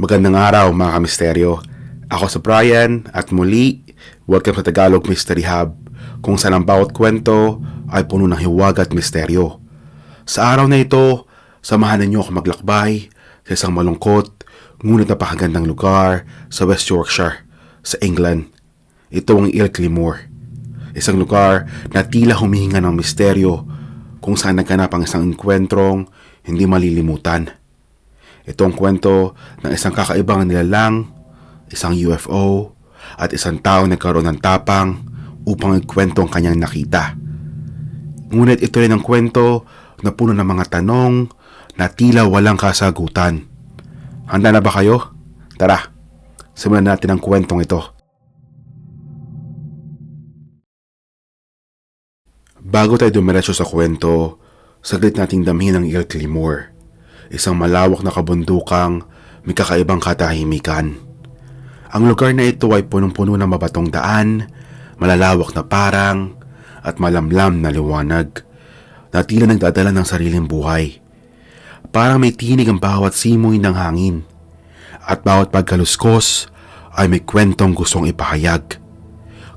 Magandang araw mga kamisteryo. Ako si Brian at muli, welcome sa Tagalog Mystery Hub, kung saan ang bawat kwento ay puno ng hiwaga at misteryo. Sa araw na ito, samahan ninyo ako maglakbay sa isang malungkot ngunit napakagandang lugar sa West Yorkshire, sa England. Ito ang Ilkley Moor, isang lugar na tila humihinga ng misteryo kung saan nagganap ang isang engkwentrong hindi malilimutan. Ito ang kwento ng isang kakaibang nilalang, isang UFO, at isang tao na nagkaroon ng tapang upang ikwento ang kanyang nakita. Ngunit ito rin ang kwento na puno ng mga tanong na tila walang kasagutan. Handa na ba kayo? Tara, simulan natin ang kwentong ito. Bago tayo dumiretso sa kwento, saglit nating damhin ang Ilkley Moor. Isang malawak na kabundukang may kakaibang katahimikan. Ang lugar na ito ay punong-puno ng mabatong daan, malalawak na parang, at malamlam na liwanag na tila nagdadala ng sariling buhay. Parang may tinig ang bawat simoy ng hangin, at bawat pagkaluskos ay may kwentong gustong ipahayag.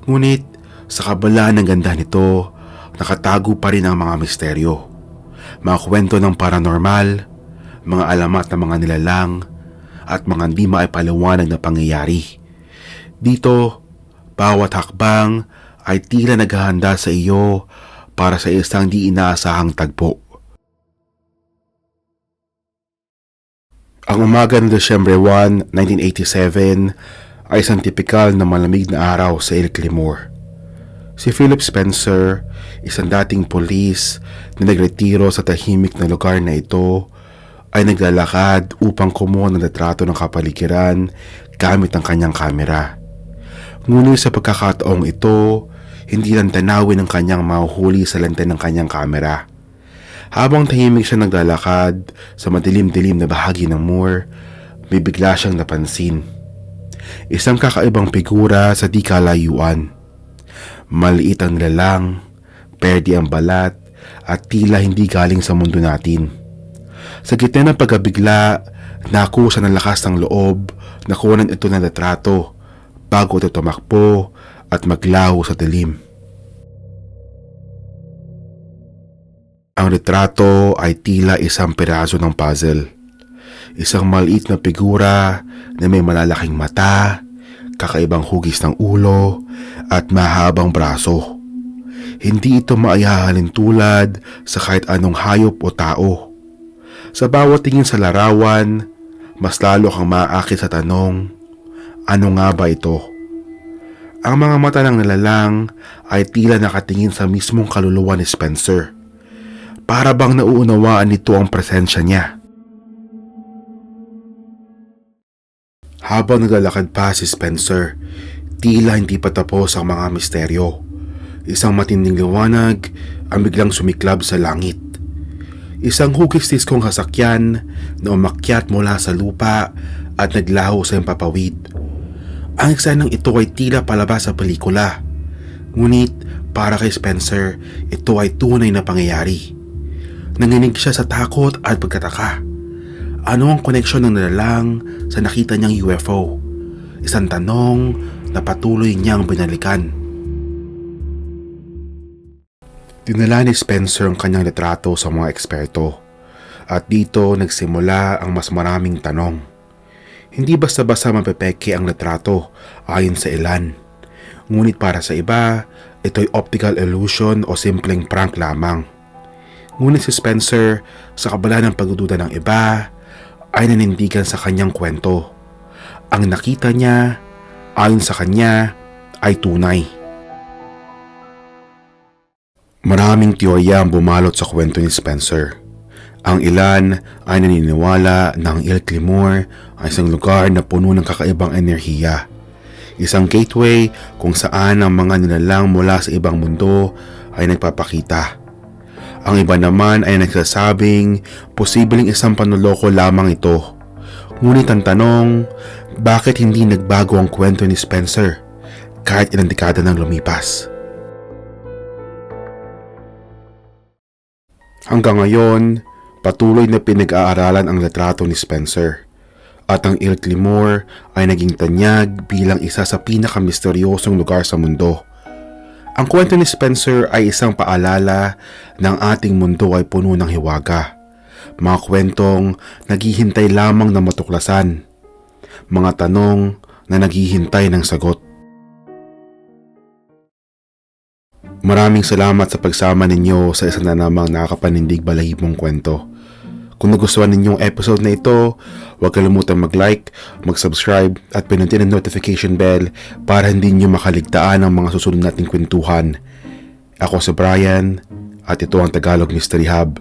Ngunit sa kabala ng ganda nito, nakatago pa rin ang mga misteryo. Mga kwento ng paranormal, mga alamat ng mga nilalang, at mga hindi maipaliwanag na pangyayari. Dito, bawat hakbang ay tila naghahanda sa iyo para sa isang di inaasahang tagpo. Ang umaga ng Desyembre 1, 1987 ay isang tipikal na malamig na araw sa Ilkley Moor. Si Philip Spencer, isang dating pulis na nagretiro sa tahimik na lugar na ito, ay naglalakad upang kumuha ng litrato ng kapaligiran gamit ang kanyang kamera. Ngunit sa pagkakataong ito, hindi lang tanawin ang kanyang mahuhuli sa lente ng kanyang kamera. Habang tahimik siya naglalakad sa madilim-dilim na bahagi ng moor, may bigla siyang napansin. Isang kakaibang figura sa di kalayuan. Maliit ang nilalang, perdi ang balat, at tila hindi galing sa mundo natin. Sa gitna ng pagkabigla, nakuha ng lakas ng loob na kunan ito ng litrato bago ito tumakbo at maglaho sa dilim. Ang litrato ay tila isang piraso ng puzzle. Isang maliit na figura na may malalaking mata, kakaibang hugis ng ulo, at mahabang braso. Hindi ito maihahalin tulad sa kahit anong hayop o tao. Sa bawat tingin sa larawan, mas lalo kang maaakit sa tanong, ano nga ba ito? Ang mga mata ng nilalang ay tila nakatingin sa mismong kaluluwa ni Spencer. Para bang nauunawaan nito ang presensya niya. Habang naglalakad pa si Spencer, tila hindi pa tapos ang mga misteryo. Isang matinding liwanag ang biglang sumiklab sa langit. Isang hugis-diskong sasakyan na umakyat mula sa lupa at naglaho sa empapawid. Ang eksenang ito ay tila palabas sa pelikula. Ngunit para kay Spencer, ito ay tunay na pangyayari. Nanginig siya sa takot at pagkataka. Ano ang koneksyon ng nilalang sa nakita niyang UFO? Isang tanong na patuloy niyang binalikan. Dinala ni Spencer ang kanyang litrato sa mga eksperto at dito nagsimula ang mas maraming tanong. Hindi basta-basta mapepeke ang litrato ayon sa ilan. Ngunit para sa iba, ito'y optical illusion o simpleng prank lamang. Ngunit si Spencer, sa kabila ng pagdududa ng iba, ay nanindigan sa kanyang kwento. Ang nakita niya, ayon sa kanya, ay tunay. Maraming teorya ang bumalot sa kwento ni Spencer. Ang ilan ay naniniwala na ang Ilkley Moor ay isang lugar na puno ng kakaibang enerhiya. Isang gateway kung saan ang mga nilalang mula sa ibang mundo ay nagpapakita. Ang iba naman ay nagsasabing posibleng isang panloloko lamang ito. Ngunit ang tanong, bakit hindi nagbago ang kwento ni Spencer kahit ilang dekada nang lumipas? Hanggang ngayon, patuloy na pinag-aaralan ang litrato ni Spencer. at ang Ilk Limor ay naging tanyag bilang isa sa pinakamisteryosong lugar sa mundo. Ang kwento ni Spencer ay isang paalala ng ating mundo ay puno ng hiwaga. Mga kwentong naghihintay lamang na matuklasan. Mga tanong na naghihintay ng sagot. Maraming salamat sa pagsama ninyo sa isa na namang nakakapanindig balahibong kwento. Kung nagustuhan ninyong episode na ito, huwag kalimutan mag-like, mag-subscribe at pinutin ang notification bell para hindi nyo makaligtaan ang mga susunod nating kwentuhan. Ako si Brian at ito ang Tagalog Mystery Hub.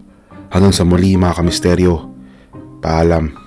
Hanggang sa muli mga kamisteryo. Paalam.